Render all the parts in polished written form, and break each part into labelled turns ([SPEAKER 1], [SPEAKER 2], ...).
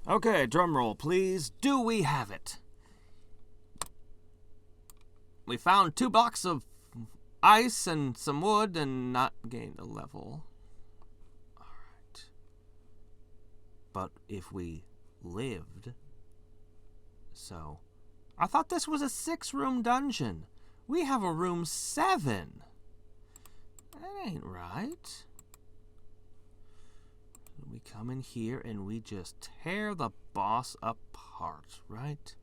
[SPEAKER 1] Okay, drum roll, please. Do we have it? We found 2 blocks of ice and some wood and not gained a level. Alright. But if we lived... So... I thought this was a 6-room dungeon. We have a room 7. That ain't right. We come in here and we just tear the boss apart, right?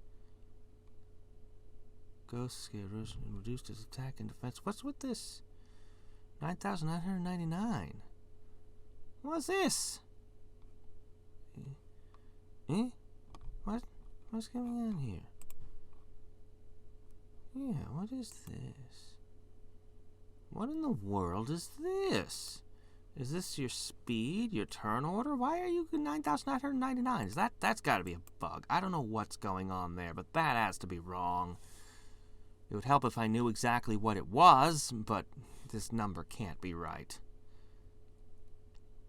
[SPEAKER 1] Ghost scares and reduced his attack and defense. What's with this? 9,999. What's this? Eh? What's going on here? Yeah, what is this? What in the world is this? Is this your speed, your turn order? Why are you 9,999? That's got to be a bug. I don't know what's going on there, but that has to be wrong. It would help if I knew exactly what it was, but this number can't be right.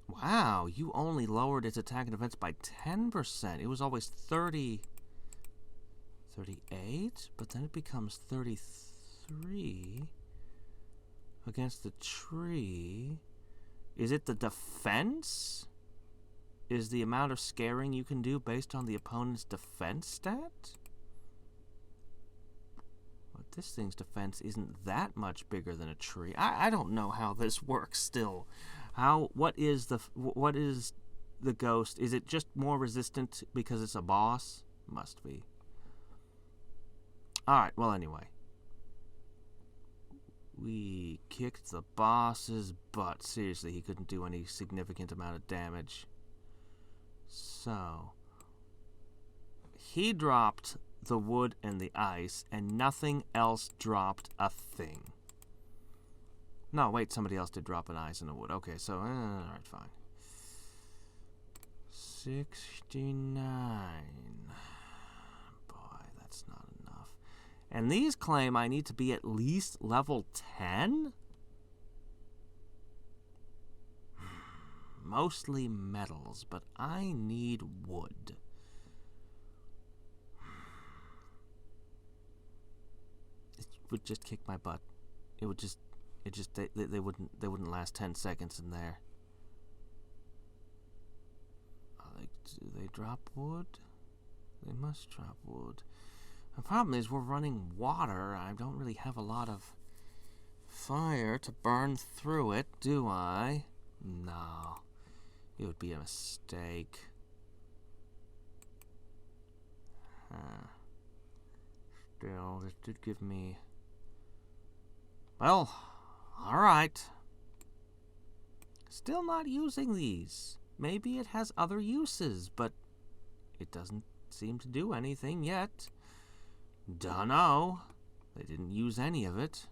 [SPEAKER 1] Wow, you only lowered its attack and defense by 10%. It was always 38, but then it becomes 33 against the tree. Is it the defense? Is the amount of scaring you can do based on the opponent's defense stat? But this thing's defense isn't that much bigger than a tree. I don't know how this works still. What is the ghost? Is it just more resistant because it's a boss? Must be. Alright, well anyway. We kicked the boss's butt. Seriously, he couldn't do any significant amount of damage. So, he dropped the wood and the ice, and nothing else dropped a thing. No, wait, somebody else did drop an ice and a wood. Okay, so, alright, fine. 69. Boy, that's not enough. And these claim I need to be at least level 10? Mostly metals, but I need wood. It would just kick my butt. They wouldn't last 10 seconds in there. Do they drop wood? They must drop wood. The problem is we're running water. I don't really have a lot of fire to burn through it, do I? No. It would be a mistake. Still, this did give me... Well, alright. Still not using these. Maybe it has other uses, but it doesn't seem to do anything yet. Dunno. They didn't use any of it.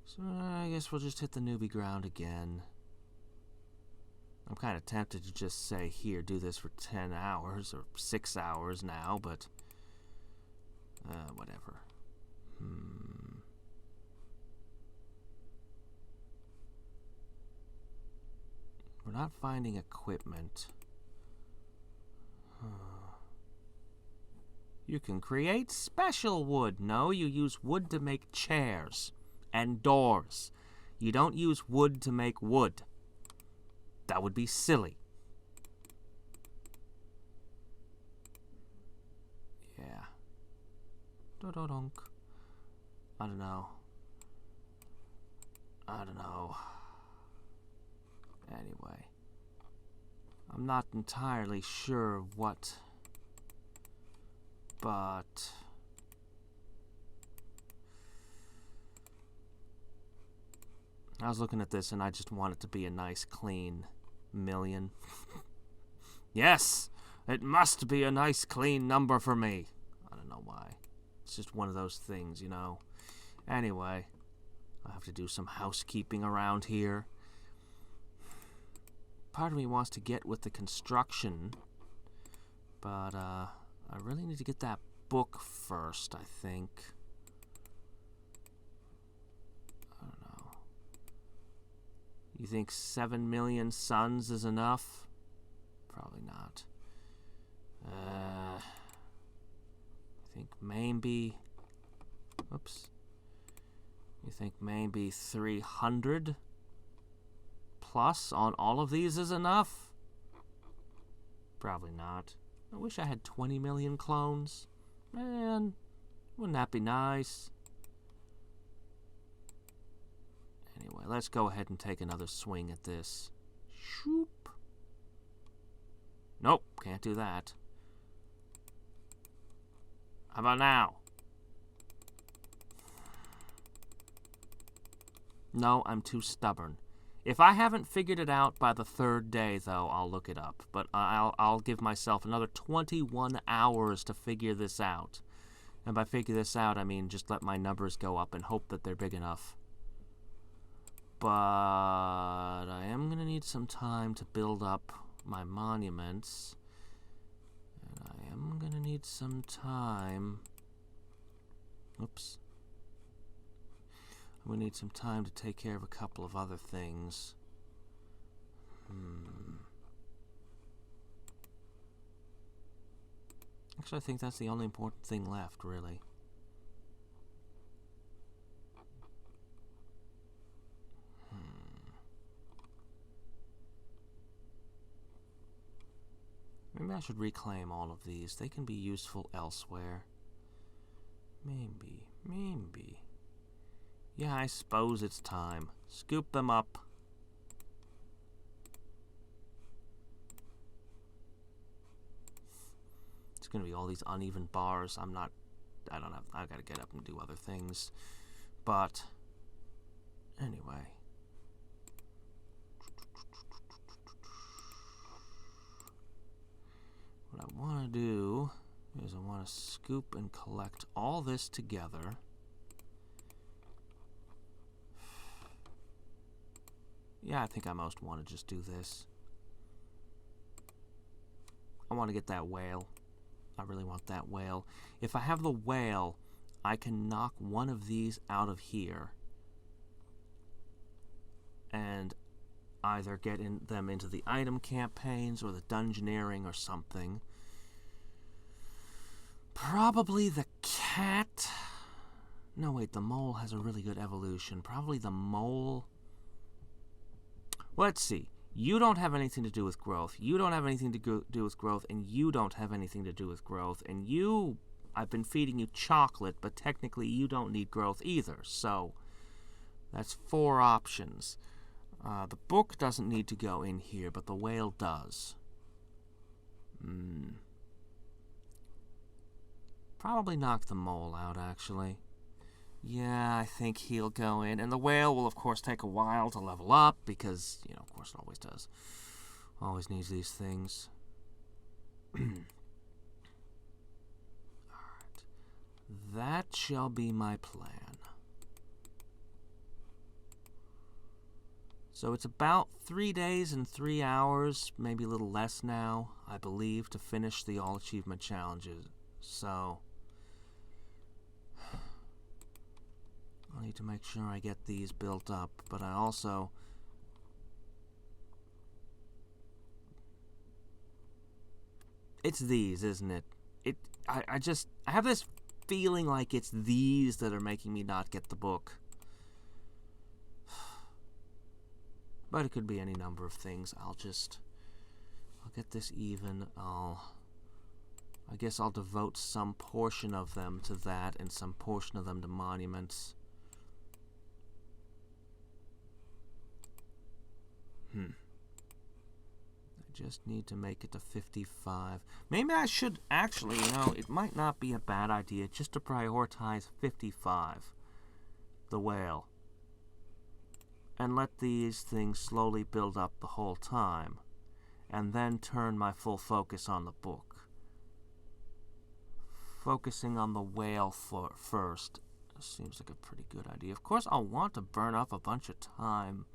[SPEAKER 1] So I guess we'll just hit the newbie ground again. I'm kind of tempted to just say, here, do this for 10 hours or 6 hours now, but whatever. We're not finding equipment. You can create special wood. No, you use wood to make chairs and doors. You don't use wood to make wood. That would be silly. Yeah. Do-do-dunk. I don't know. Anyway. I'm not entirely sure what... But... I was looking at this and I just want it to be a nice, clean million. Yes! It must be a nice, clean number for me. I don't know why. It's just one of those things, you know. Anyway, I have to do some housekeeping around here. Part of me wants to get with the construction, but I really need to get that book first, I think. I don't know. You think 7 million suns is enough? Probably not. maybe... Oops. You think maybe 300 plus on all of these is enough? Probably not. I wish I had 20 million clones. Man, wouldn't that be nice? Anyway, let's go ahead and take another swing at this. Shoop. Nope, can't do that. How about now? No, I'm too stubborn. If I haven't figured it out by the third day, though, I'll look it up. But I'll give myself another 21 hours to figure this out. And by figure this out, I mean just let my numbers go up and hope that they're big enough. But I am going to need some time to build up my monuments. And I am going to need some time... Oops. We need some time to take care of a couple of other things. Actually, I think that's the only important thing left, really. Maybe I should reclaim all of these. They can be useful elsewhere. Maybe. Yeah, I suppose it's time. Scoop them up. It's gonna be all these uneven bars. I gotta get up and do other things. But, anyway. What I want to do is I want to scoop and collect all this together. Yeah, I think I most want to just do this. I want to get that whale. I really want that whale. If I have the whale, I can knock one of these out of here and either get them into the item campaigns or the dungeoneering or something. Probably the cat. No, wait, the mole has a really good evolution. Probably the mole. Let's see. You don't have anything to do with growth. You don't have anything to do with growth, and you don't have anything to do with growth. And you, I've been feeding you chocolate, but technically you don't need growth either. So that's 4 options. The book doesn't need to go in here, but the whale does. Probably knock the mole out, actually. Yeah, I think he'll go in. And the whale will, of course, take a while to level up because, you know, of course it always does. Always needs these things. Alright. That shall be my plan. So it's about 3 days and 3 hours, maybe a little less now, I believe, to finish the all achievement challenges. So I need to make sure I get these built up, but I also it's these, isn't it? I have this feeling like it's these that are making me not get the book. But it could be any number of things. I'll get this even. I guess I'll devote some portion of them to that and some portion of them to monuments. I just need to make it to 55. Maybe I should actually, you know, it might not be a bad idea just to prioritize 55. The whale. And let these things slowly build up the whole time. And then turn my full focus on the book. Focusing on the whale first seems like a pretty good idea. Of course, I'll want to burn up a bunch of time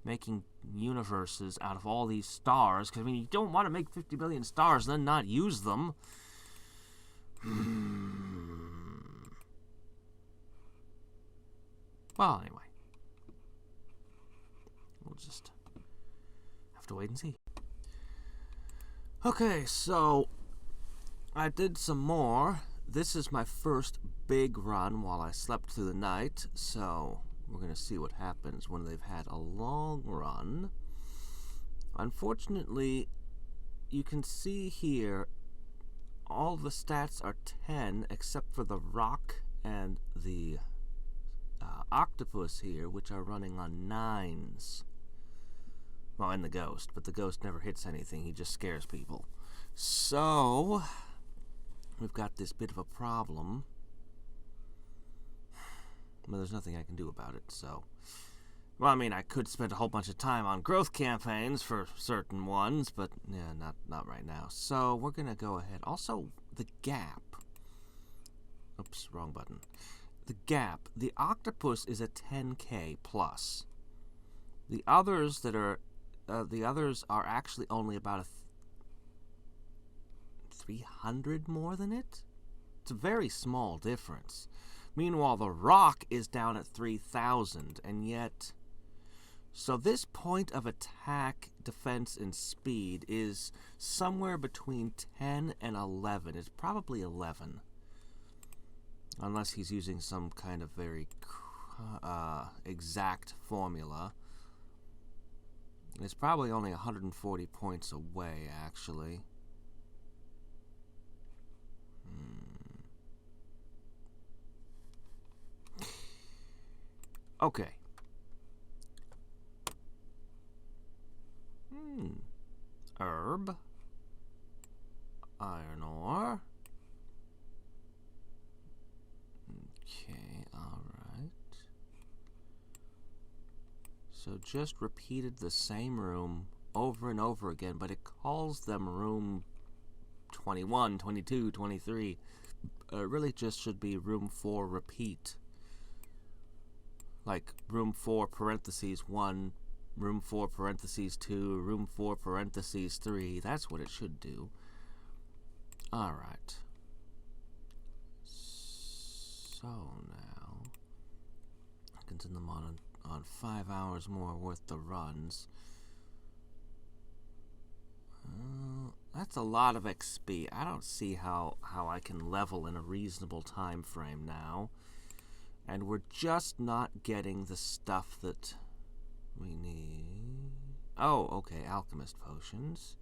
[SPEAKER 1] making universes out of all these stars, because, I mean, you don't want to make 50 billion stars and then not use them. Well, anyway. We'll just have to wait and see. Okay, so I did some more. this is my first big run while I slept through the night, so we're going to see what happens when they've had a long run. Unfortunately, you can see here all the stats are 10 except for the rock and the octopus here, which are running on 9s. Well, and the ghost, but the ghost never hits anything, he just scares people. So, we've got this bit of a problem. Well, there's nothing I can do about it, so... Well, I mean, I could spend a whole bunch of time on growth campaigns for certain ones, but yeah, not right now. So, we're gonna go ahead. Also, the gap. Oops, wrong button. The gap. The octopus is a 10k plus. The others are actually only about 300 more than it. It's a very small difference. Meanwhile, the rock is down at 3,000, and yet... So this point of attack, defense, and speed is somewhere between 10 and 11. It's probably 11. Unless he's using some kind of very exact formula. It's probably only 140 points away, actually. Okay. Herb. Iron ore. Okay, alright. So just repeated the same room over and over again, but it calls them room 21, 22, 23. It really just should be room 4 repeat. Like room 4 parentheses 1, room 4 parentheses 2, room 4 parentheses 3. That's what it should do. Alright. So now, I can send them on 5 hours more worth of runs. That's a lot of XP. I don't see how I can level in a reasonable time frame now. And we're just not getting the stuff that we need. Oh, okay, alchemist potions.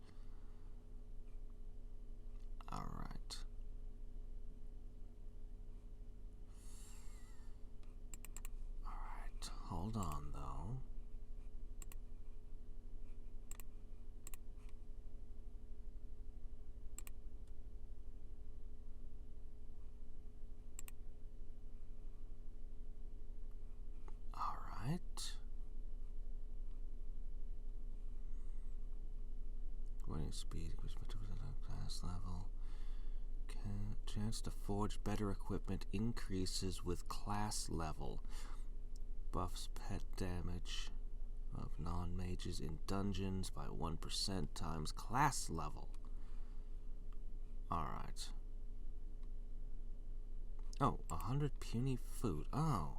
[SPEAKER 1] Alright. Alright, hold on though. Running speed, class level. Chance to forge better equipment increases with class level. Buffs pet damage of non-mages in dungeons by 1% times class level. Alright. Oh, 100 puny food. Oh.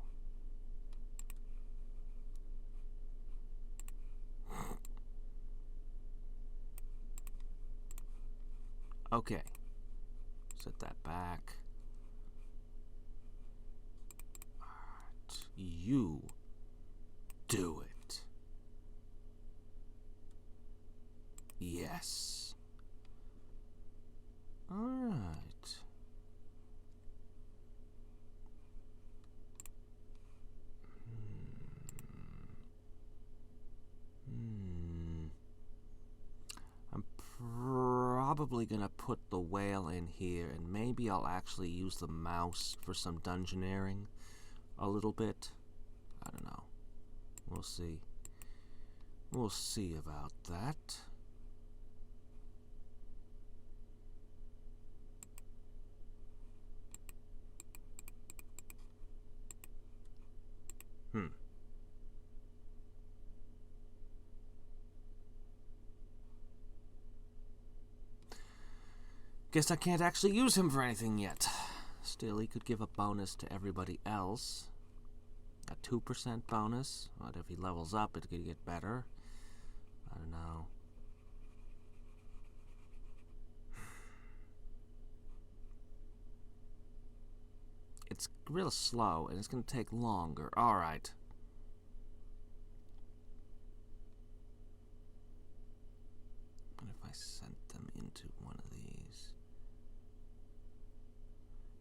[SPEAKER 1] Okay. Set that back. Alright. You do it. Yes. Alright. I'm probably gonna put the whale in here, and maybe I'll actually use the mouse for some dungeoneering a little bit. I don't know. We'll see. We'll see about that. Guess I can't actually use him for anything yet. Still, he could give a bonus to everybody else. A 2% bonus. But if he levels up, it could get better. I don't know. it's real slow, and it's going to take longer. Alright. What if I sent them into one of these?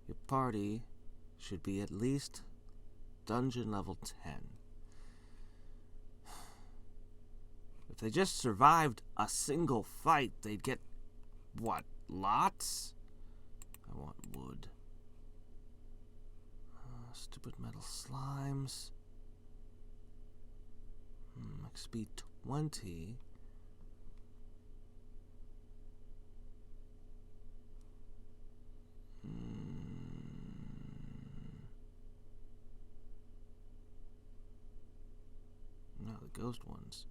[SPEAKER 1] Your party should be at least dungeon level 10. If they just survived a single fight, they'd get, what, lots? I want wood. Stupid metal slimes. XP 20. No, the ghost ones.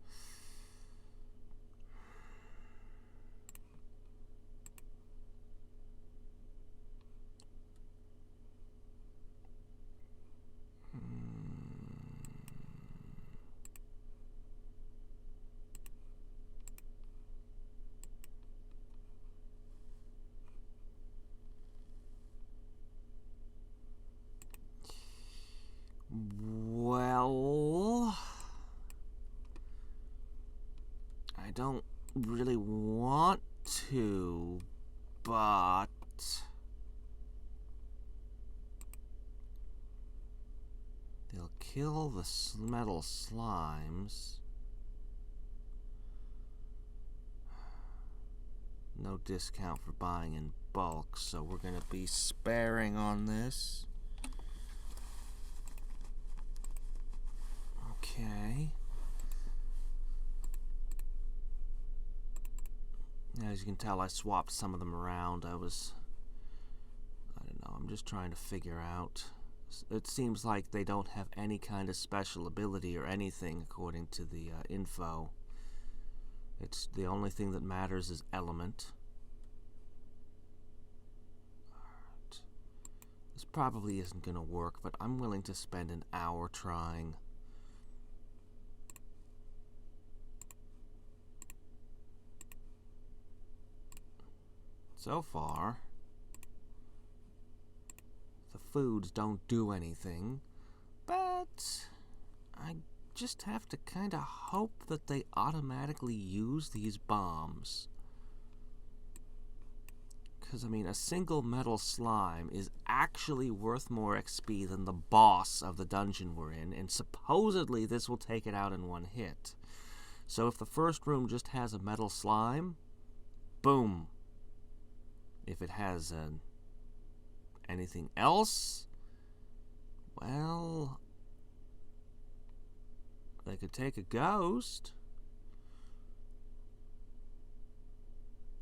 [SPEAKER 1] Well, I don't really want to, but they'll kill the metal slimes. No discount for buying in bulk, so we're gonna be sparing on this. Okay. As you can tell, I swapped some of them around. I don't know, I'm just trying to figure out. It seems like they don't have any kind of special ability or anything according to the info. It's the only thing that matters is element. Alright. This probably isn't going to work, but I'm willing to spend an hour trying. So far, the foods don't do anything, but I just have to kind of hope that they automatically use these bombs. Because, I mean, a single metal slime is actually worth more XP than the boss of the dungeon we're in, and supposedly this will take it out in one hit. So if the first room just has a metal slime, boom. If it has anything else, well, they could take a ghost.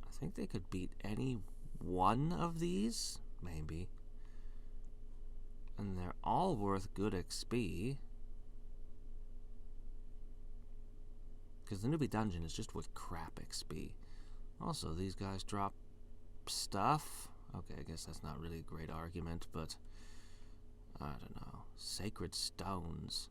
[SPEAKER 1] I think they could beat any one of these, maybe. And they're all worth good XP. Because the newbie dungeon is just worth crap XP. Also, these guys drop stuff. Okay, I guess that's not really a great argument, but I don't know. Sacred stones.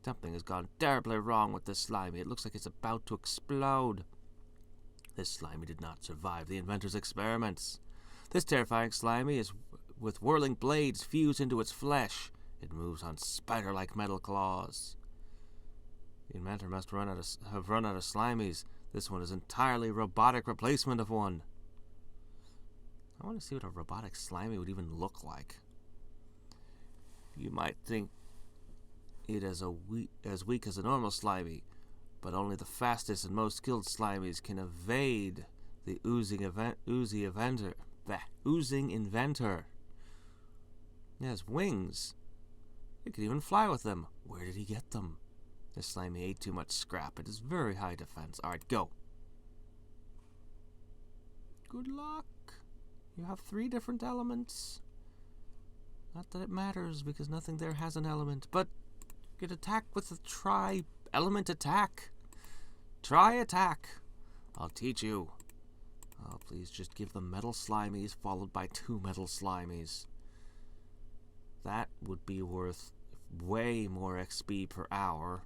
[SPEAKER 1] Something has gone terribly wrong with this slimy. It looks like it's about to explode. This slimy did not survive the inventor's experiments. This terrifying slimy is with whirling blades fused into its flesh. It moves on spider-like metal claws. The inventor must have run out of slimies. This one is entirely robotic replacement of one. I want to see what a robotic slimy would even look like. You might think it as weak as a normal slimy, but only the fastest and most skilled slimies can evade the oozing inventor. It has wings. It could even fly with them. Where did he get them? This slimy ate too much scrap. It is very high defense. Alright, go. Good luck. You have 3 different elements. Not that it matters, because nothing there has an element, but you could attack with the tri-element attack. Tri-attack. I'll teach you. Oh, please just give them metal slimies followed by 2 metal slimies. That would be worth way more XP per hour.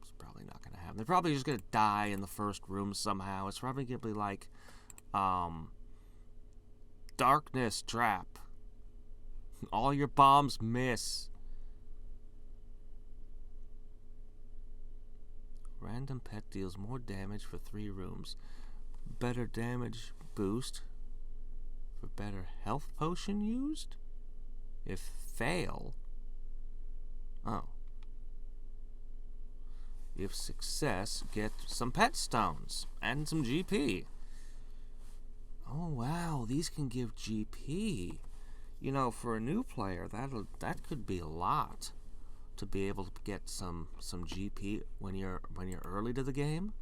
[SPEAKER 1] It's probably not going to happen. They're probably just going to die in the first room somehow. It's probably going to be like, Darkness trap. All your bombs miss. Random pet deals more damage for 3 rooms. Better damage boost for better health potion used? If fail... Oh. If success, get some pet stones and some GP. Oh wow, these can give GP. You know, for a new player, that could be a lot to be able to get some GP when you're early to the game.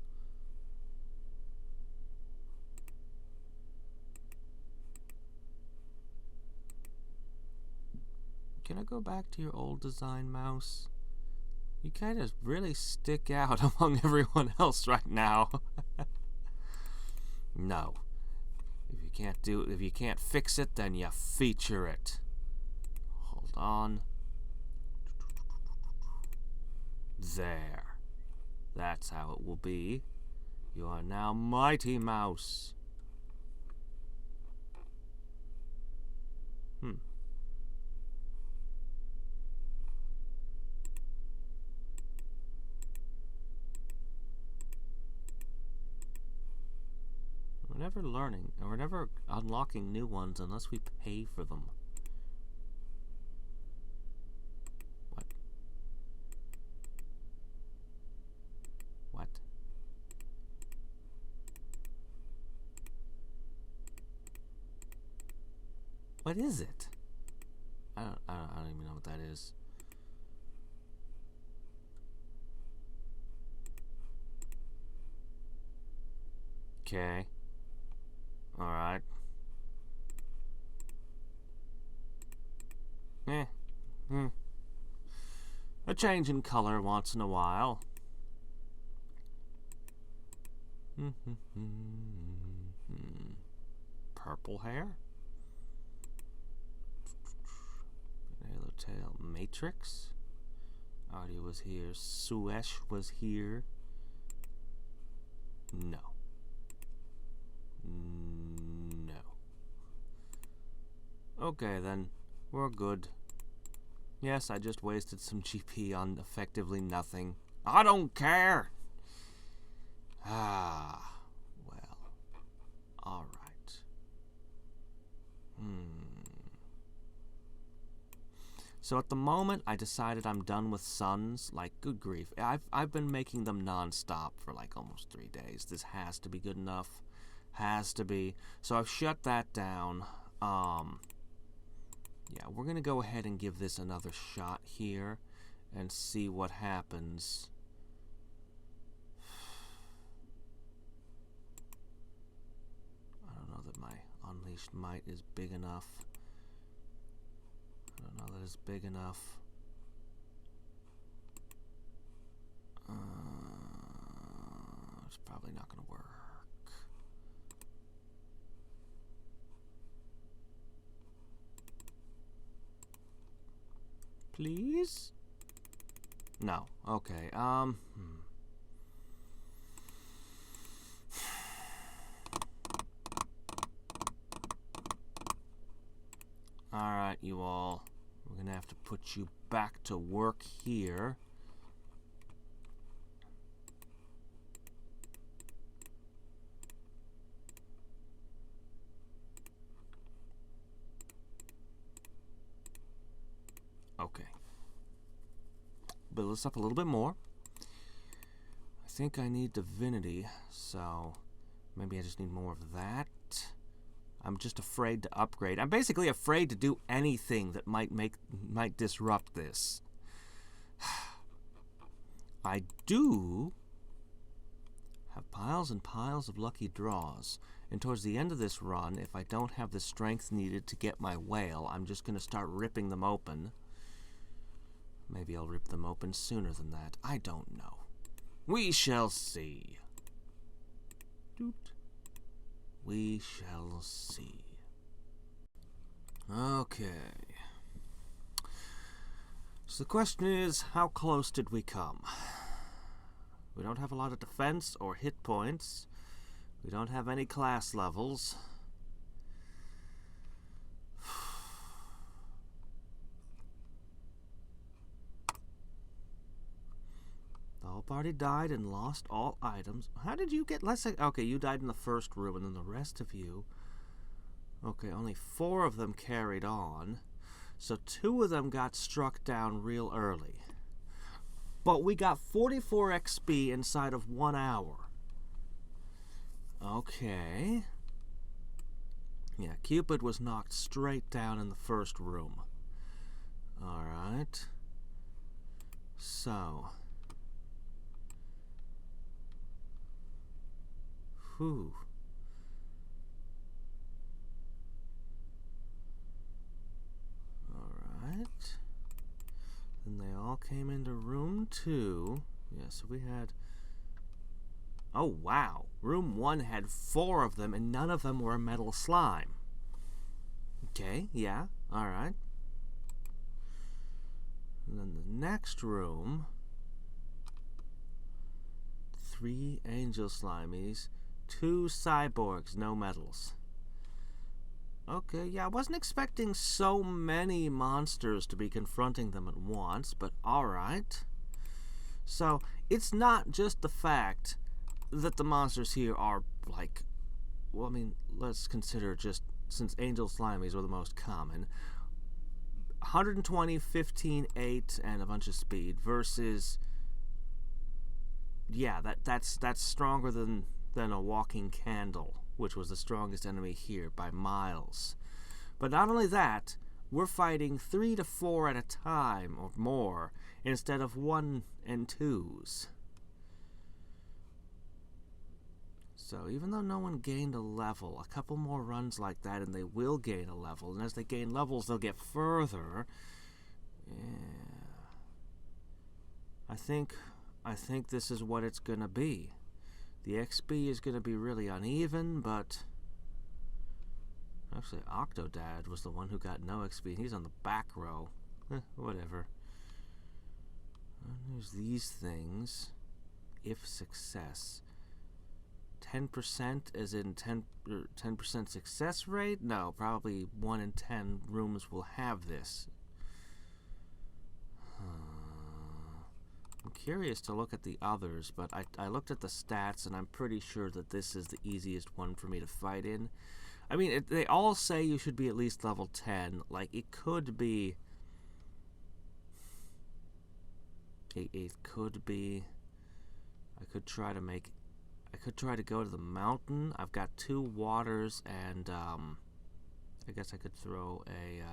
[SPEAKER 1] Can I go back to your old design, mouse? You kind of really stick out among everyone else right now. No. If you can't fix it, then you feature it. Hold on. There. That's how it will be. You are now Mighty Mouse. We're never learning, and we're never unlocking new ones unless we pay for them. What? What? What is it? I don't even know what that is. Okay. Alright. A change in color once in a while. Purple hair? Halo tail matrix? Audio was here. Suesh was here. No. No. Okay then, we're good. Yes, I just wasted some GP on effectively nothing. I don't care! Ah, well. Alright. So at the moment, I decided I'm done with suns. Like, good grief. I've been making them non-stop for like almost 3 days. This has to be good enough. Has to be. So I've shut that down. Yeah, we're going to go ahead and give this another shot here and see what happens. I don't know that my Unleashed Might is big enough. I don't know that it's big enough. It's probably not going to work. Please? No. Okay. Alright, you all. We're gonna have to put you back to work here. Okay. Build this up a little bit more. I think I need divinity, so maybe I just need more of that. I'm just afraid to upgrade. I'm basically afraid to do anything that might disrupt this. I do have piles and piles of lucky draws. And towards the end of this run, if I don't have the strength needed to get my whale, I'm just going to start ripping them open. Maybe I'll rip them open sooner than that. I don't know. We shall see. Doot. We shall see. Okay. So the question is, how close did we come? We don't have a lot of defense or hit points. We don't have any class levels. Whole party died and lost all items. How did you get less? Okay, you died in the first room, and then the rest of you. Okay, only 4 of them carried on. So 2 of them got struck down real early. But we got 44 XP inside of 1 hour. Okay. Yeah, Cupid was knocked straight down in the first room. Alright. So. Whew. Alright. Then they all came into room 2. Yeah, so we had... Oh, wow. Room 1 had 4 of them, and none of them were metal slime. Okay, yeah, alright. And then the next room... 3 angel slimies, 2 cyborgs, no metals. Okay, yeah, I wasn't expecting so many monsters to be confronting them at once, but alright. So, it's not just the fact that the monsters here are, like... Well, I mean, let's consider just, since angel slimies were the most common, 120, 15, 8, and a bunch of speed versus... Yeah, that's stronger than a walking candle, which was the strongest enemy here by miles. But not only that, we're fighting 3 to 4 at a time or more instead of 1 and 2s. So even though no one gained a level, a couple more runs like that and they will gain a level, and as they gain levels they'll get further. Yeah. I think this is what it's gonna be. The XP is gonna be really uneven, but actually Octodad was the one who got no XP, and he's on the back row. Whatever. There's these things. If success. 10% as in 10% success rate? No, probably 1 in 10 rooms will have this. I'm curious to look at the others, but I looked at the stats, and I'm pretty sure that this is the easiest one for me to fight in. I mean, they all say you should be at least level 10. Like, it could be... It could be... I could try to go to the mountain. I've got 2 waters, and, I guess I could throw a,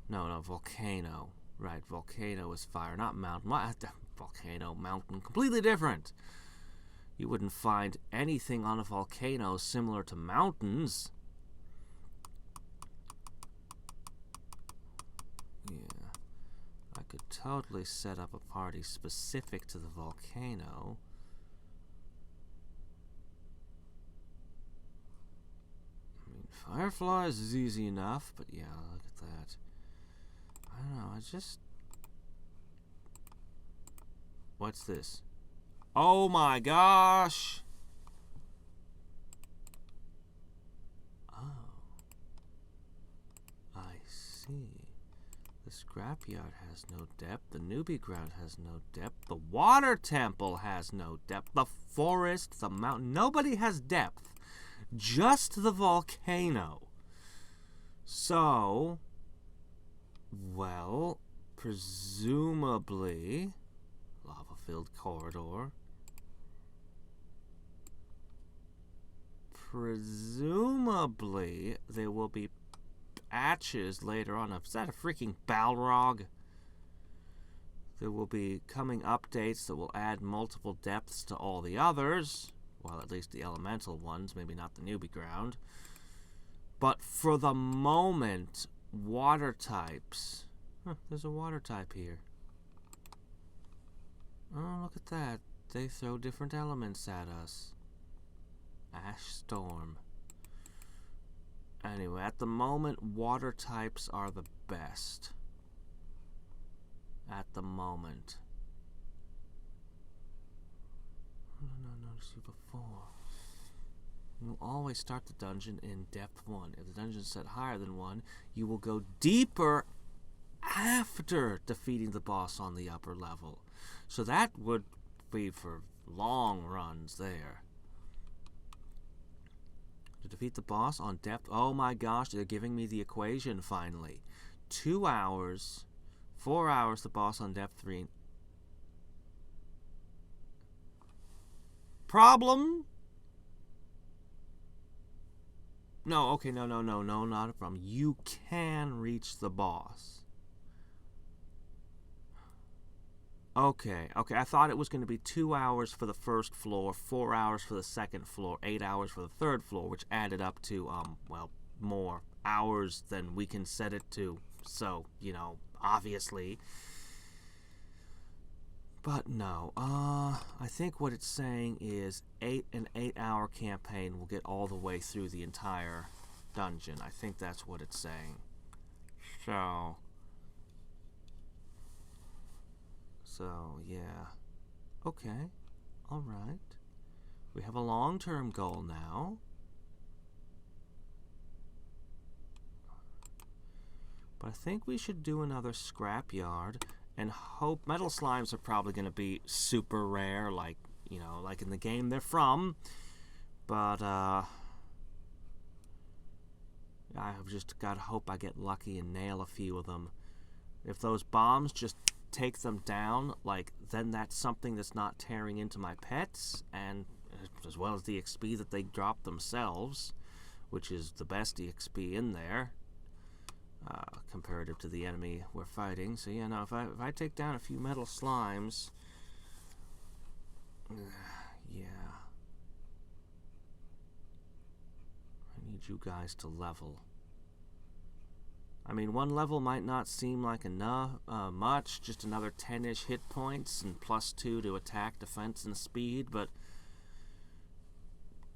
[SPEAKER 1] No, volcano. Right, volcano is fire, not mountain. Volcano, mountain, completely different. You wouldn't find anything on a volcano similar to mountains. Yeah, I could totally set up a party specific to the volcano. I mean, fireflies is easy enough, but yeah, look at that. I don't know, What's this? Oh my gosh! Oh. I see. The Scrapyard has no depth, the newbie ground has no depth, the water temple has no depth, the forest, the mountain, nobody has depth. Just the volcano. So... Well, presumably, lava-filled corridor. Presumably, there will be patches later on. Is that a freaking Balrog? There will be coming updates that will add multiple depths to all the others. Well, at least the elemental ones, maybe not the newbie ground. But for the moment... Water types. There's a water type here. Oh, look at that. They throw different elements at us. Ash Storm. Anyway, at the moment, water types are the best. At the moment. I did not notice you before. You will always start the dungeon in depth 1. If the dungeon is set higher than 1, you will go deeper after defeating the boss on the upper level. So that would be for long runs there. To defeat the boss on depth. Oh my gosh, they're giving me the equation finally. 2 hours, 4 hours, the boss on depth 3. Problem? No, okay, no, not a problem. You can reach the boss. Okay, I thought it was going to be 2 hours for the first floor, 4 hours for the second floor, 8 hours for the third floor, which added up to, well, more hours than we can set it to. So, you know, obviously. But no, I think what it's saying is an 8-hour campaign will get all the way through the entire dungeon. I think that's what it's saying. So yeah. Okay. All right. We have a long-term goal now. But I think we should do another scrapyard and hope. Metal slimes are probably going to be super rare, like, you know, like in the game they're from. But I've just got to hope I get lucky and nail a few of them. If those bombs just take them down, like, then that's something that's not tearing into my pets, and as well as the XP that they drop themselves, which is the best EXP in there. Comparative to the enemy we're fighting. So yeah, no, if I take down a few metal slimes, yeah, I need you guys to level. I mean, one level might not seem like enough, much, just another 10-ish hit points and +2 to attack, defense, and speed, but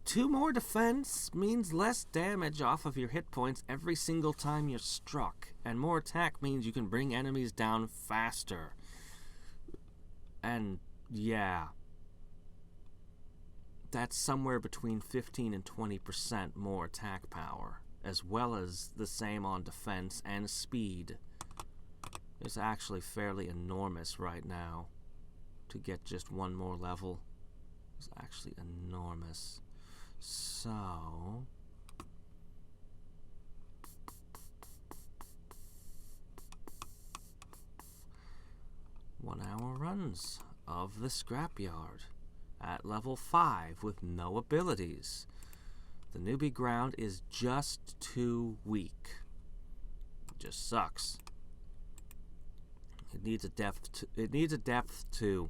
[SPEAKER 1] 2 more defense means less damage off of your hit points every single time you're struck, and more attack means you can bring enemies down faster. And yeah, that's somewhere between 15 and 20% more attack power, as well as the same on defense and speed. It's actually fairly enormous right now. To get just 1 more level is actually enormous. So, one-hour runs of the Scrapyard at level 5 with no abilities. The newbie ground is just too weak. It just sucks. It needs a depth. It needs a depth too.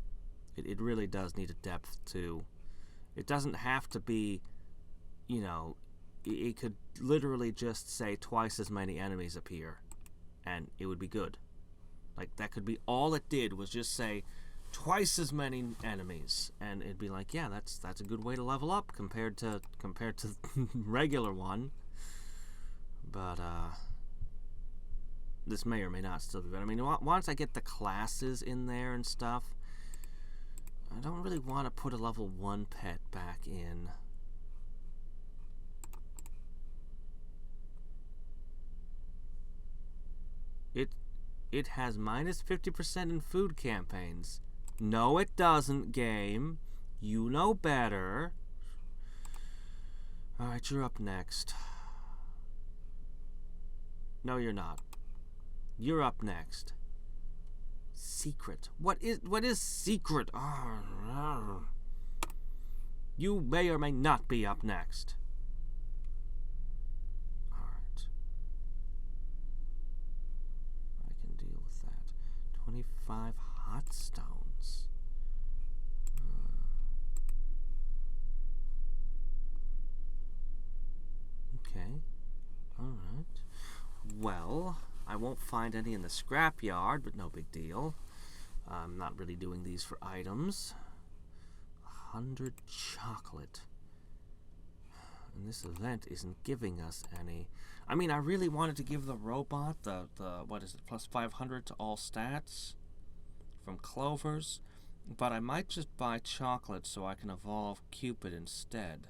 [SPEAKER 1] It really does need a depth too. It doesn't have to be, you know, it could literally just say twice as many enemies appear, and it would be good. Like, that could be all it did, was just say twice as many enemies, and it'd be like, yeah, that's a good way to level up compared to regular one. But this may or may not still be better. I mean, once I get the classes in there and stuff, I don't really want to put a level 1 pet back in. It has minus 50% in food campaigns. No, it doesn't, game. You know better. Alright, you're up next. No, you're not. You're up next. Secret. What is secret? You may or may not be up next. Alright. I can deal with that. 25 hot stones. Okay. Alright. Well, I won't find any in the scrapyard, but no big deal. I'm not really doing these for items. 100 chocolate. And this event isn't giving us any. I mean, I really wanted to give the robot the what is it, plus 500 to all stats from Clovers, but I might just buy chocolate so I can evolve Cupid instead.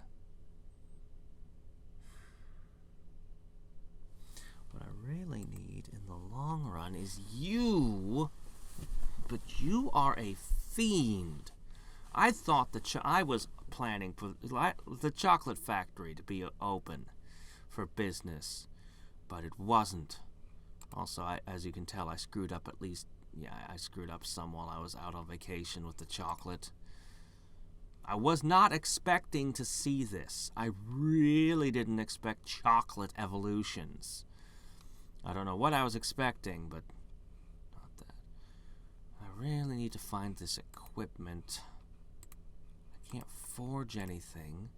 [SPEAKER 1] What I really need in the long run is you but you are a fiend. I thought I was planning for the chocolate factory to be open for business, but it wasn't. Also, as you can tell, I screwed up at least. Yeah, I screwed up some while I was out on vacation with the chocolate. I was not expecting to see this. I really didn't expect chocolate evolutions. I don't know what I was expecting, but not that. I really need to find this equipment. I can't forge anything.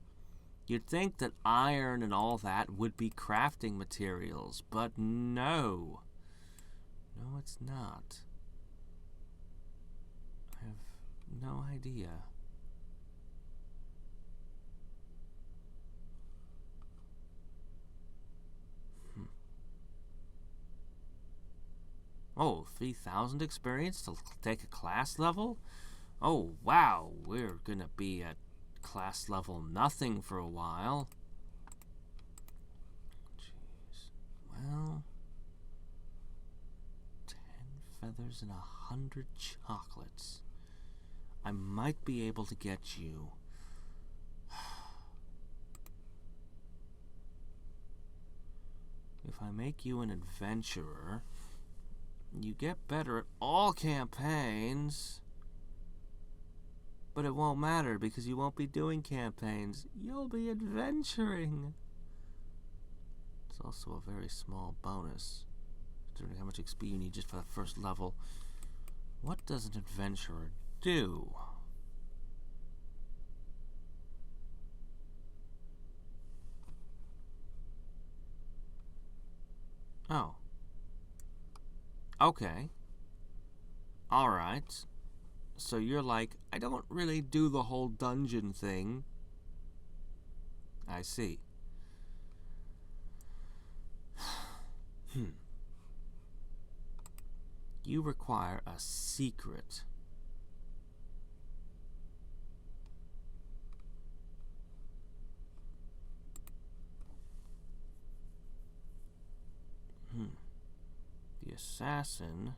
[SPEAKER 1] You'd think that iron and all that would be crafting materials, but no. No, it's not. I have no idea. Oh, 3,000 experience to take a class level? Oh, wow, we're gonna be at class level nothing for a while. Jeez. Well, 10 feathers and 100 chocolates. I might be able to get you. If I make you an adventurer, you get better at all campaigns. But it won't matter because you won't be doing campaigns. You'll be adventuring. It's also a very small bonus, considering how much XP you need just for that first level. What does an adventurer do? Oh. Okay. Alright. So you're like, I don't really do the whole dungeon thing. I see. You require a secret. The assassin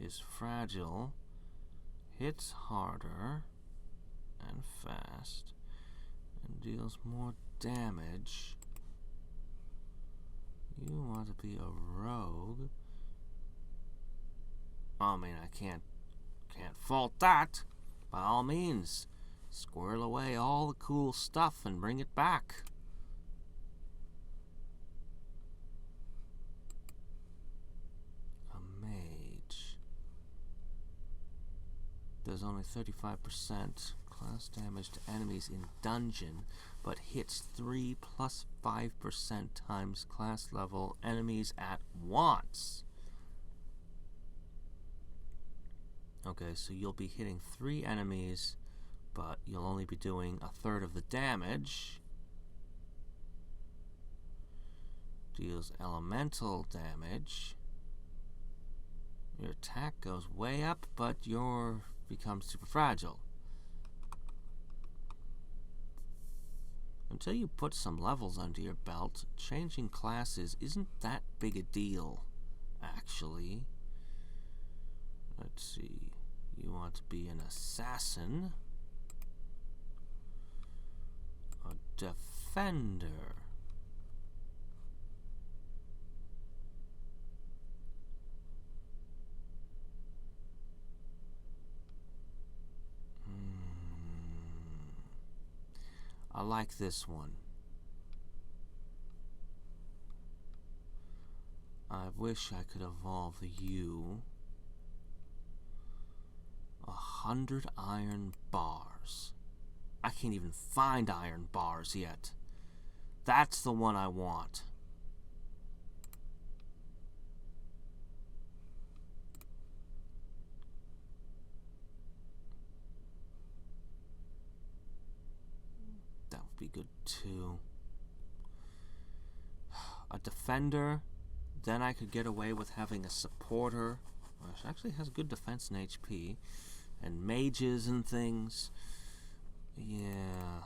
[SPEAKER 1] is fragile, hits harder and fast, and deals more damage. You want to be a rogue? I mean, I can't fault that. By all means, squirrel away all the cool stuff and bring it back. A mage. Does only 35% class damage to enemies in dungeon, but hits 3 plus 5% times class level enemies at once. Okay, so you'll be hitting 3 enemies, but you'll only be doing a third of the damage. Deals elemental damage. Your attack goes way up, but your becomes super fragile. Until you put some levels under your belt, changing classes isn't that big a deal, actually. Let's see. You want to be an assassin, a defender, I like this one. I wish I could evolve you. 100 iron bars. I can't even find iron bars yet. That's the one I want. That would be good too. A defender. Then I could get away with having a supporter, which actually has good defense and HP, and mages and things. Yeah.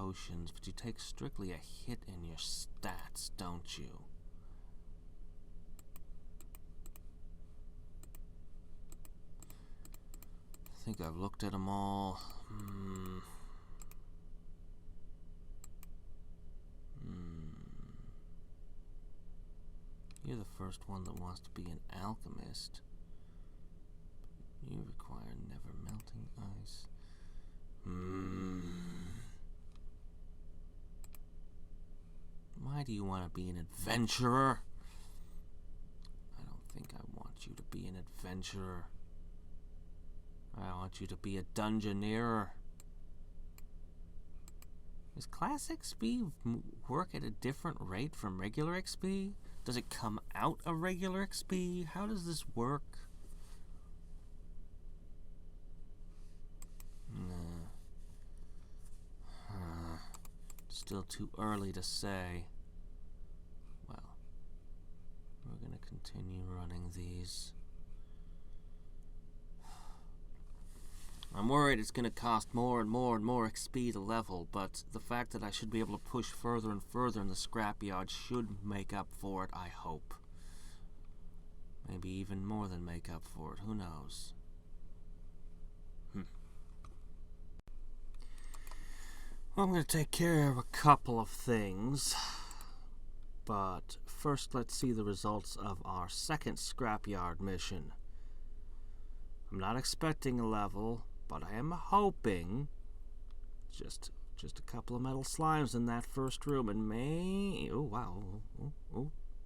[SPEAKER 1] potions, but you take strictly a hit in your stats, don't you? I think I've looked at them all. You're the first one that wants to be an alchemist. You require never melting ice. Why do you want to be an adventurer? I don't think I want you to be an adventurer. I want you to be a dungeoneer. Does class XP work at a different rate from regular XP? Does it come out of regular XP? How does this work? Still too early to say. Well, we're going to continue running these. I'm worried it's going to cost more and more and more XP to level, but the fact that I should be able to push further and further in the Scrapyard should make up for it, I hope. Maybe even more than make up for it, who knows? Well, I'm going to take care of a couple of things, but first let's see the results of our second Scrapyard mission. I'm not expecting a level, but I am hoping just a couple of metal slimes in that first room, and oh wow,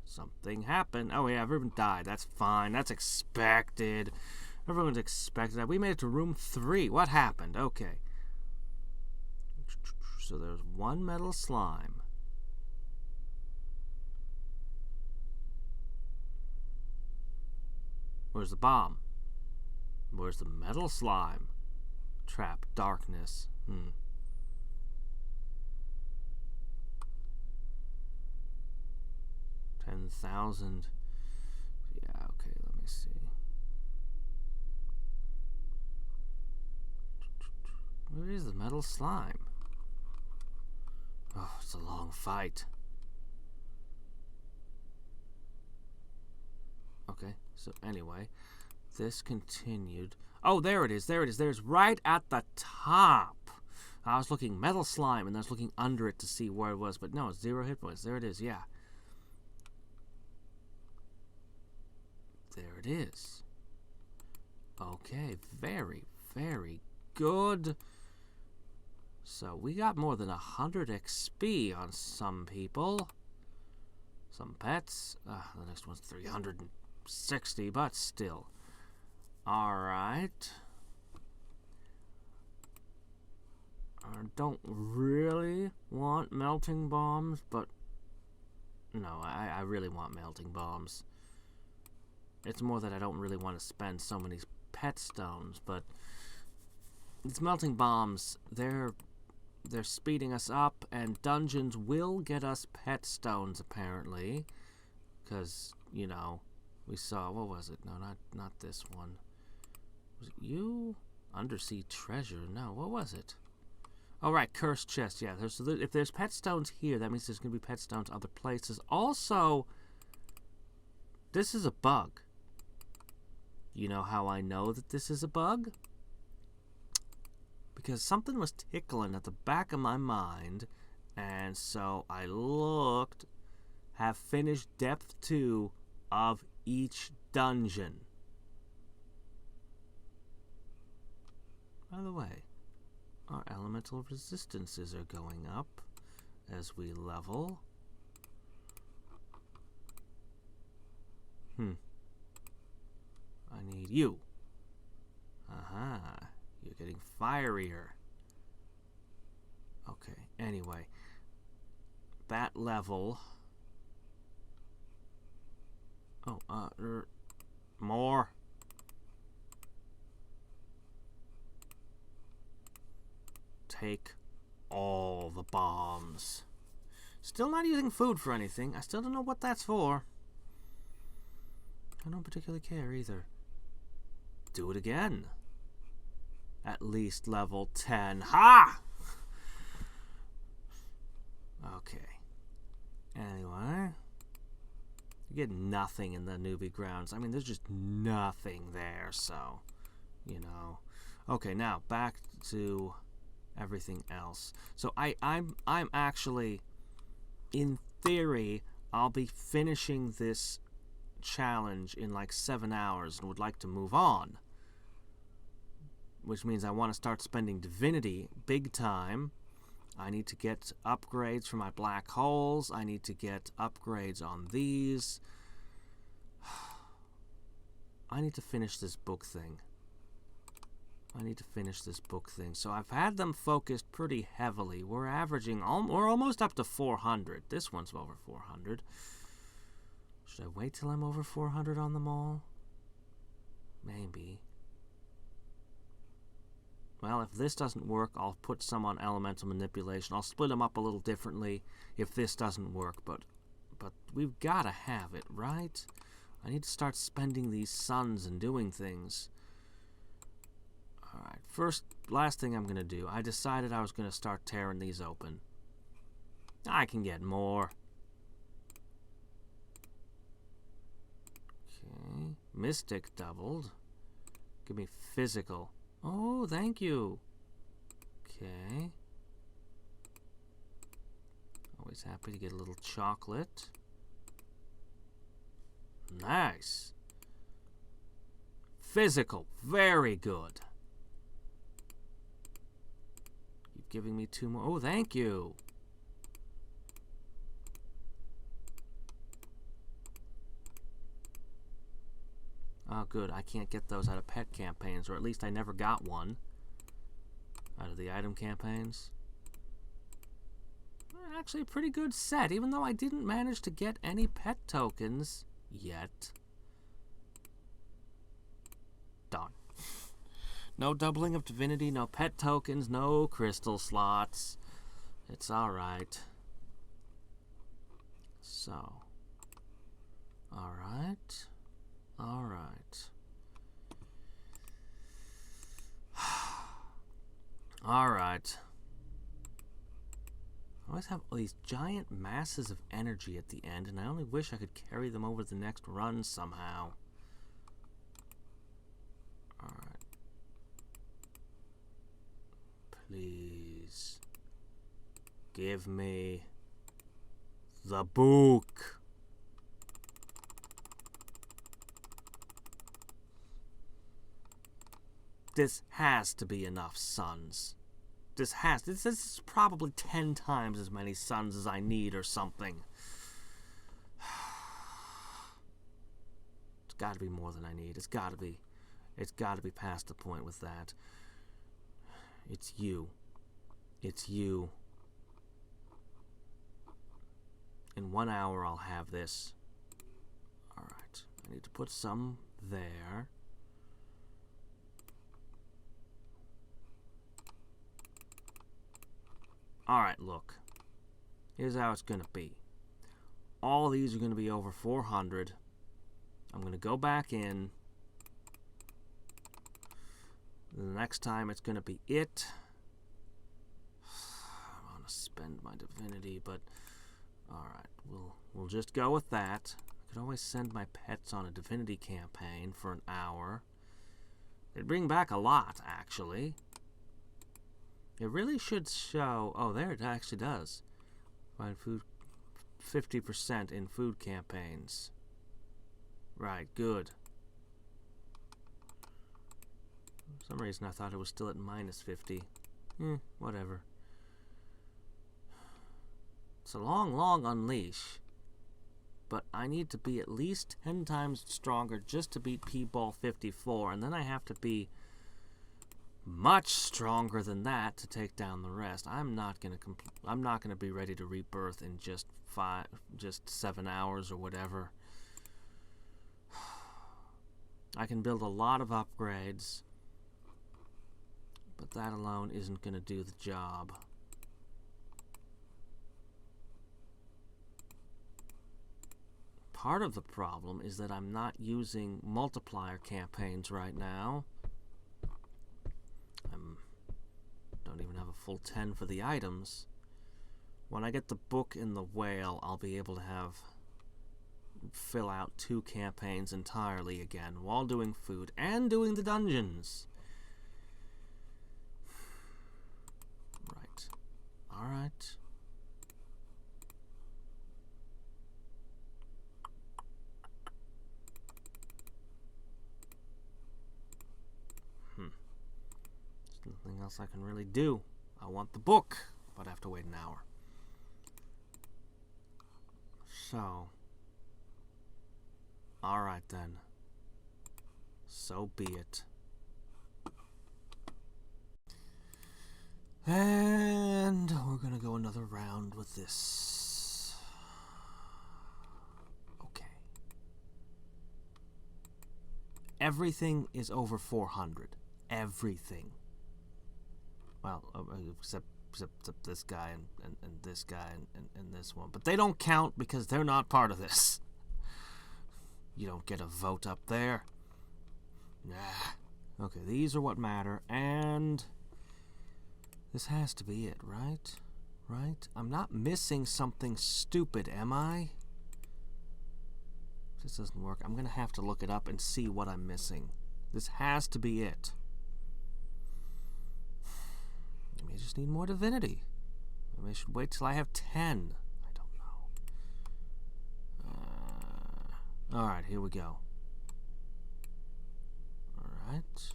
[SPEAKER 1] something happened. Oh yeah, everyone died. That's fine. That's expected. Everyone's expected that. We made it to room 3. What happened? Okay. So there's one metal slime. Where's the bomb? Where's the metal slime? Trap, darkness. 10,000. Yeah, okay, let me see. Where is the metal slime? Oh, it's a long fight. Okay, so anyway, this continued. Oh, there it is, there it is. There's right at the top. I was looking metal slime, and I was looking under it to see where it was, but no, 0 hit points. There it is, yeah. There it is. Okay, very, very good. So we got more than 100 XP on some people. Some pets. The next one's 360, but still. Alright. I don't really want melting bombs, but no, I really want melting bombs. It's more that I don't really want to spend so many pet stones, but these melting bombs, they're speeding us up, and dungeons will get us pet stones, apparently. Because, you know, we saw, what was it? No, not this one. Was it you? Undersea treasure. No, what was it? Oh, right, cursed chest. Yeah, if there's pet stones here, that means there's going to be pet stones other places. Also, this is a bug. You know how I know that this is a bug? Because something was tickling at the back of my mind, and so I looked, have finished depth 2 of each dungeon. By the way, our elemental resistances are going up as we level. I need you. Aha. You're getting fierier. Okay, anyway. That level. Oh, more. Take all the bombs. Still not using food for anything. I still don't know what that's for. I don't particularly care either. Do it again. At least level 10. Ha! Okay. Anyway. You get nothing in the newbie grounds. I mean, there's just nothing there, so, you know. Okay, now back to everything else. So I'm actually, in theory, I'll be finishing this challenge in like 7 hours and would like to move on. Which means I want to start spending divinity big time. I need to get upgrades for my black holes. I need to get upgrades on these. I need to finish this book thing. So I've had them focused pretty heavily. We're averaging, we're almost up to 400. This one's over 400. Should I wait till I'm over 400 on them all? Maybe. Well, if this doesn't work, I'll put some on elemental manipulation. I'll split them up a little differently if this doesn't work, but we've got to have it, right? I need to start spending these suns and doing things. Alright, last thing I'm going to do. I decided I was going to start tearing these open. I can get more. Okay, Mystic doubled. Give me physical. Oh, thank you. Okay. Always happy to get a little chocolate. Nice. Physical. Very good. Keep giving me 2 more. Oh, thank you. Oh, good. I can't get those out of pet campaigns, or at least I never got one out of the item campaigns. Actually, a pretty good set, even though I didn't manage to get any pet tokens yet. Darn. No doubling of divinity, no pet tokens, no crystal slots. It's alright. So. Alright. Alright. Alright. I always have all these giant masses of energy at the end, and I only wish I could carry them over the next run somehow. Alright. Please. Give me the book. This has to be enough suns. This is probably 10 times as many suns as I need or something. It's got to be more than I need. It's got to be past the point with that. It's you. It's you. In 1 hour I'll have this. Alright. I need to put some there. Alright, look. Here's how it's going to be. All these are going to be over 400. I'm going to go back in. The next time it's going to be it. I want to spend my divinity, but alright, we'll just go with that. I could always send my pets on a divinity campaign for an hour. They'd bring back a lot, actually. It really should show... Oh, there it actually does. Find food 50% in food campaigns. Right, good. For some reason I thought it was still at -50. Whatever. It's a long unleash. But I need to be at least 10 times stronger just to beat P-Ball 54. And then I have to be much stronger than that to take down the rest. I'm not gonna be ready to rebirth in just 7 hours or whatever. I can build a lot of upgrades, but that alone isn't gonna do the job. Part of the problem is that I'm not using multiplier campaigns right now. Don't even have a full 10 for the items, When I get the book in the whale, I'll be able to fill out 2 campaigns entirely again while doing food and doing the dungeons. Right. Alright. There's nothing else I can really do. I want the book, but I have to wait an hour. So, alright then. So be it. And we're gonna go another round with this. Okay. Everything is over 400. Everything. Well, except this guy and this guy and this one. But they don't count because they're not part of this. You don't get a vote up there. Nah. Okay, these are what matter, and this has to be it, right? Right? I'm not missing something stupid, am I? If this doesn't work, I'm gonna have to look it up and see what I'm missing. This has to be it. Maybe I just need more divinity. Maybe I should wait till I have 10. I don't know. Alright, here we go. Alright.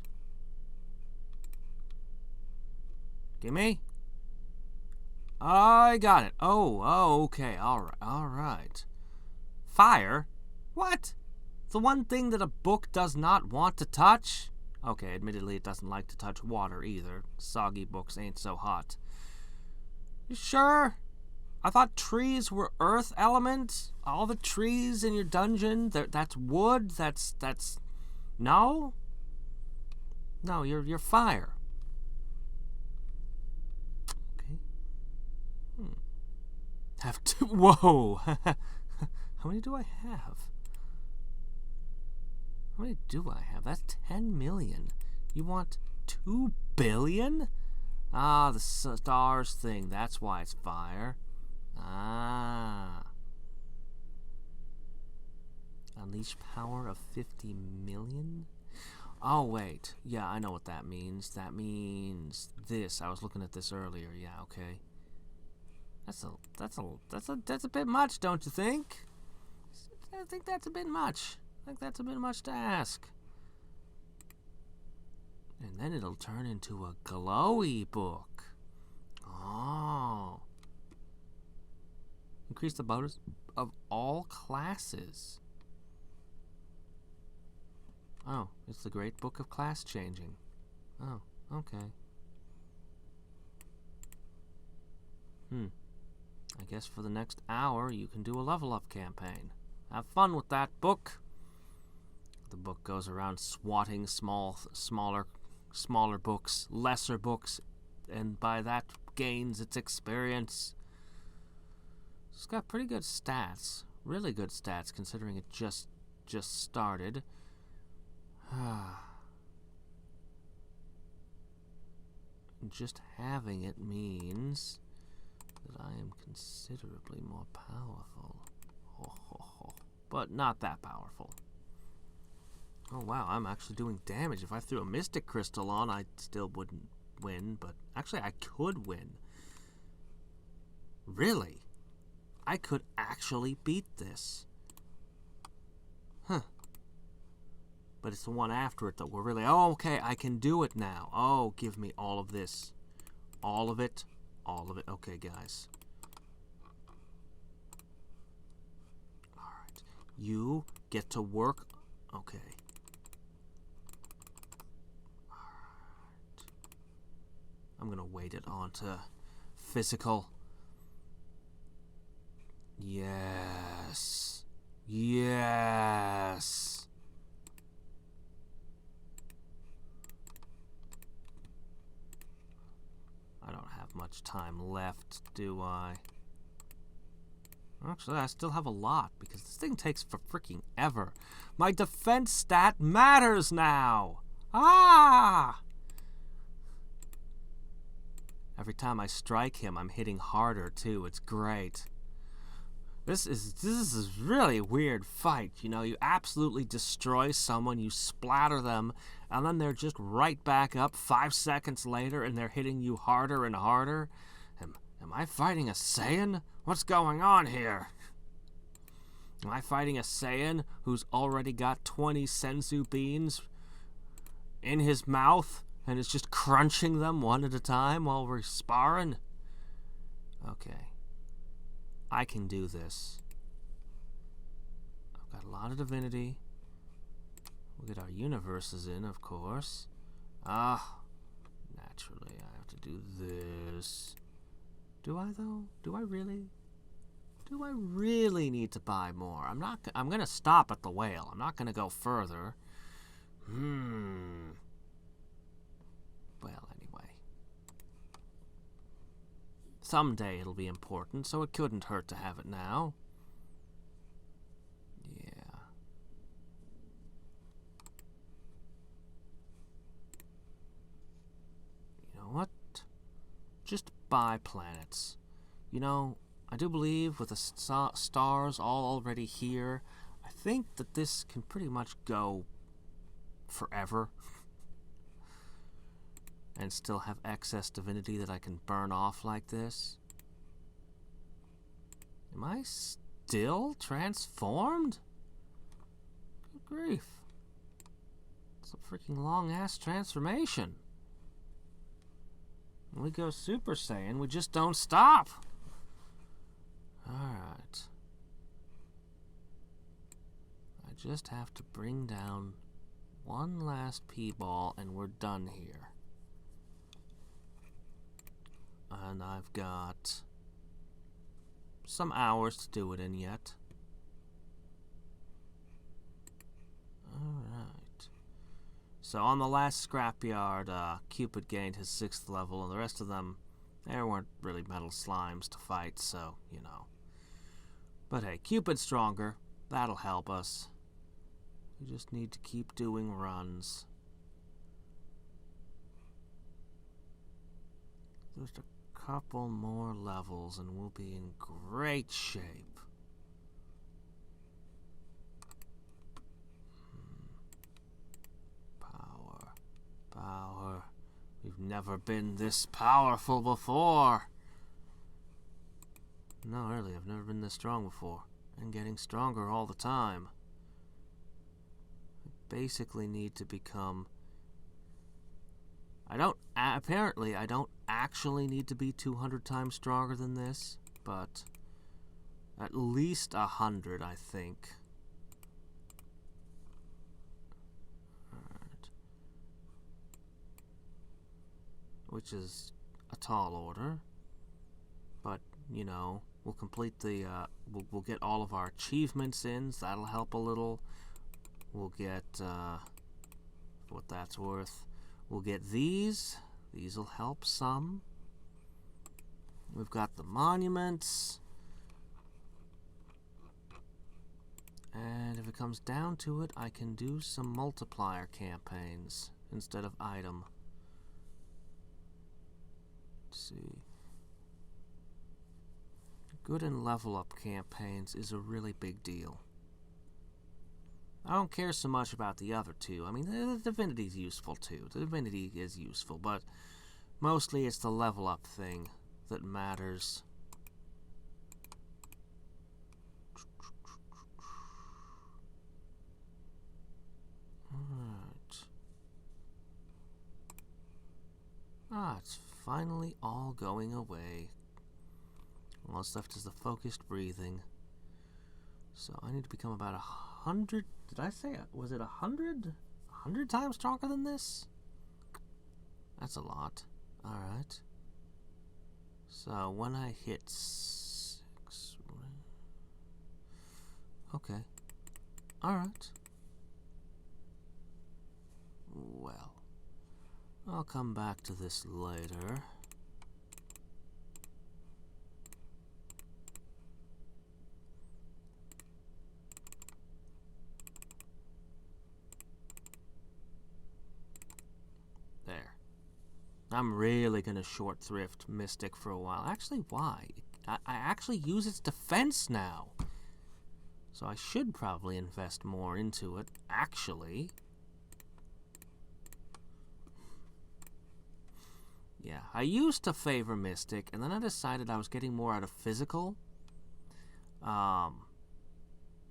[SPEAKER 1] Gimme. I got it. Oh, okay. Alright. Fire? What? The one thing that a book does not want to touch? Okay, admittedly it doesn't like to touch water either. Soggy books ain't so hot. You sure? I thought trees were earth elements. All the trees in your dungeon, that's wood. That's no. No, you're fire. Okay. Have 2. Whoa. How many do I have? How many do I have? That's 10 million. You want 2 billion? Ah, the stars thing. That's why it's fire. Ah. Unleash power of 50 million? Oh, wait. Yeah, I know what that means. That means this. I was looking at this earlier. Yeah, okay. That's a bit much, don't you think? I think that's a bit much. I think that's a bit much to ask. And then it'll turn into a glowy book. Oh. Increase the bonus of all classes. Oh, it's the Great Book of Class Changing. Oh, okay. I guess for the next hour you can do a level up campaign. Have fun with that book. The book goes around swatting smaller books, lesser books, and by that gains its experience. It's got pretty good stats, really good stats considering it just started. Just having it means that I am considerably more powerful. But not that powerful. Oh wow, I'm actually doing damage. If I threw a Mystic Crystal on, I still wouldn't win, but actually I could win. Really? I could actually beat this. Huh. But it's the one after it that we're really, oh, okay, I can do it now. Oh, give me all of this. All of it. All of it. Okay, guys. Alright. You get to work. Okay. Alright. I'm gonna weight it onto physical. Yes. Yes. I don't have much time left, do I? Actually, I still have a lot, because this thing takes for freaking ever. My defense stat matters now! Ah! Every time I strike him, I'm hitting harder, too. It's great. This is really weird fight. You know, you absolutely destroy someone, you splatter them, and then they're just right back up 5 seconds later, and they're hitting you harder and harder. Am I fighting a Saiyan? What's going on here? Am I fighting a Saiyan who's already got 20 senzu beans in his mouth and is just crunching them one at a time while we're sparring? Okay. I can do this. I've got a lot of divinity. We'll get our universes in, of course. Naturally, I have to do this. Do I, though? Do I really? Do I really need to buy more? I'm gonna stop at the whale. I'm not gonna go further. Well, anyway. Someday it'll be important, so it couldn't hurt to have it now. Yeah. You know what? Just buy planets. You know, I do believe with the stars all already here, I think that this can pretty much go forever. And still have excess divinity that I can burn off like this. Am I still transformed? Good grief. It's a freaking long-ass transformation. When we go Super Saiyan, we just don't stop. Alright. I just have to bring down one last P-ball and we're done here. And I've got some hours to do it in yet. Alright. So on the last Scrapyard, Cupid gained his 6th level, and the rest of them, there weren't really metal slimes to fight, so, you know. But hey, Cupid's stronger. That'll help us. We just need to keep doing runs. Just a couple more levels and we'll be in great shape. Power. We've never been this powerful before. No, really, I've never been this strong before. And getting stronger all the time. I basically need to become... apparently, I don't actually need to be 200 times stronger than this, but at least 100, I think. Alright. Which is a tall order, but, you know, we'll complete the, we'll get all of our achievements in, so that'll help a little. We'll get, what that's worth. We'll get these. These will help some. We've got the monuments. And if it comes down to it, I can do some multiplier campaigns instead of item. Let's see. Good and level up campaigns is a really big deal. I don't care so much about the other two. I mean, the divinity's useful too. The divinity is useful, but mostly it's the level up thing that matters. Alright. It's finally all going away. All that's left is the focused breathing. So I need to become about 100. Did I say, was it 100? 100 times stronger than this? That's a lot. Alright. So when I hit 6... Okay. Alright. Well, I'll come back to this later. I'm really going to short thrift Mystic for a while. Actually, why? I actually use its defense now. So I should probably invest more into it, actually. Yeah, I used to favor Mystic, and then I decided I was getting more out of physical.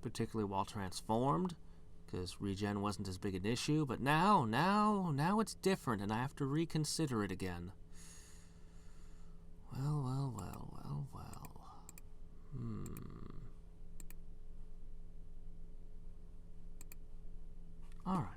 [SPEAKER 1] Particularly while transformed, because regen wasn't as big an issue. But now it's different, and I have to reconsider it again. Well. Alright.